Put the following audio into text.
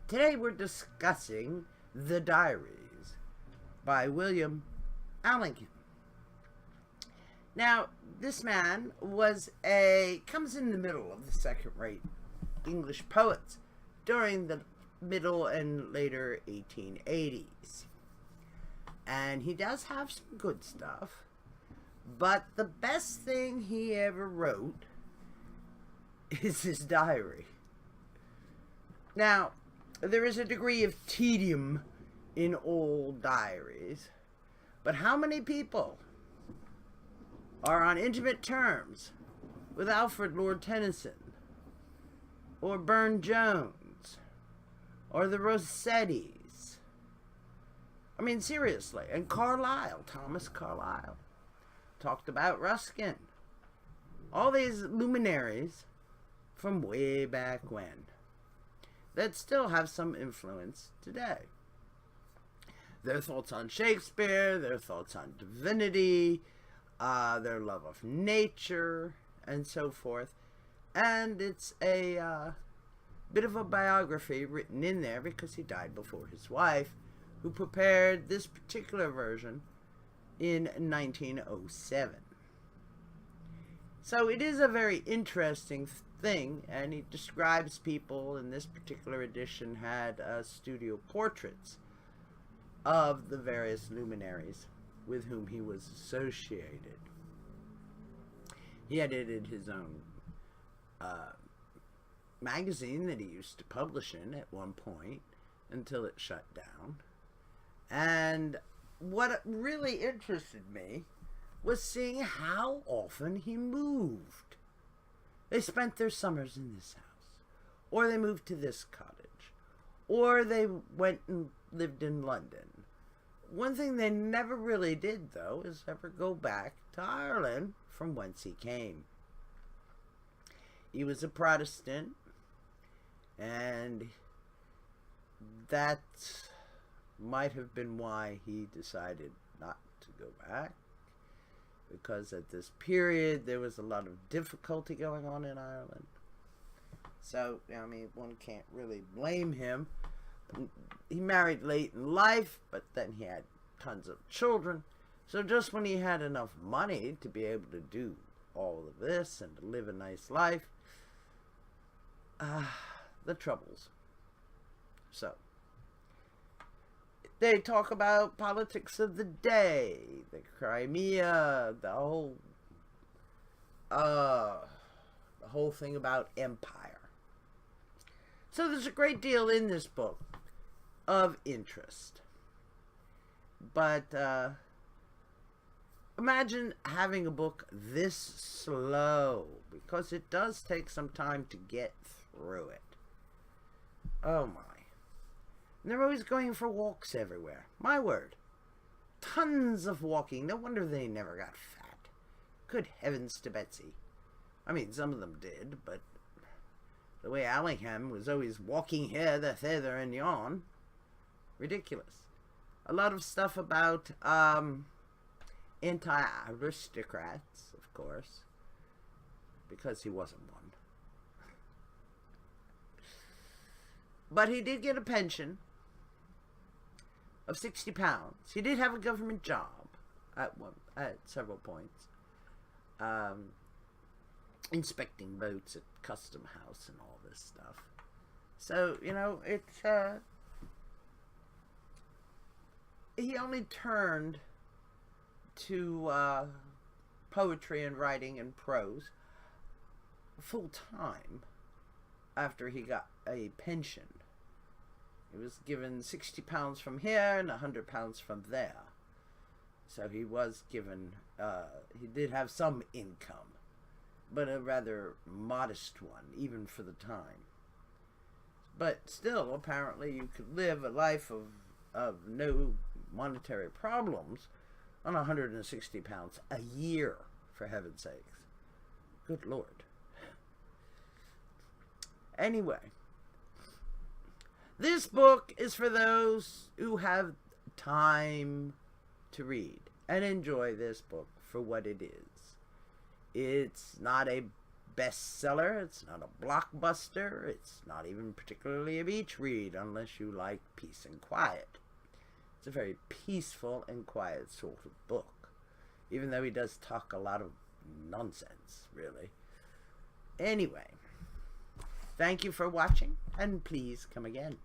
Today we're discussing The Diaries by William Allingham. Now, this man comes in the middle of the second-rate English poets during the middle and later 1880s. And he does have some good stuff, but the best thing he ever wrote is his diary. Now, there is a degree of tedium in old diaries, but how many people are on intimate terms with Alfred Lord Tennyson, or Burne-Jones, or the Rosettis? I mean, seriously. And Carlyle, Thomas Carlyle, talked about Ruskin. All these luminaries from way back when that still have some influence today. Their thoughts on Shakespeare, their thoughts on divinity, their love of nature, and so forth. And it's a bit of a biography written in there because he died before his wife, who prepared this particular version in 1907. So it is a very interesting thing, and he describes people. In this particular edition had studio portraits of the various luminaries with whom he was associated. He edited his own magazine that he used to publish in at one point until it shut down. And what really interested me was seeing how often he moved. They spent their summers in this house, or they moved to this cottage, or they went and lived in London. One thing they never really did, though, is ever go back to Ireland, from whence he came. He was a Protestant, and that might have been why he decided not to go back, because at this period there was a lot of difficulty going on in Ireland. So, I mean, one can't really blame him. He married late in life, but then he had tons of children. So just when he had enough money to be able to do all of this and to live a nice life, the troubles. So they talk about politics of the day, the Crimea, the whole thing about empire. So there's a great deal in this book of interest. But imagine having a book this slow, because it does take some time to get through it. Oh my. And they're always going for walks everywhere. My word. Tons of walking. No wonder they never got fat. Good heavens to Betsy. I mean, some of them did, but the way Allingham was always walking hither, thither, and yon. Ridiculous. A lot of stuff about anti-aristocrats, of course, because he wasn't one. But he did get a pension of £60. He did have a government job at several points, inspecting boats at Custom House and all this stuff. So, you know, it's he only turned to poetry and writing and prose full time after he got a pension. He was given £60 from here and £100 from there. So he was given, he did have some income, but a rather modest one, even for the time. But still, apparently you could live a life of no monetary problems on £160 a year, for heaven's sakes. Good Lord. Anyway, this book is for those who have time to read and enjoy this book for what it is. It's not a bestseller. It's not a blockbuster. It's not even particularly a beach read unless you like peace and quiet. It's a very peaceful and quiet sort of book, even though he does talk a lot of nonsense, really. Anyway, thank you for watching, and please come again.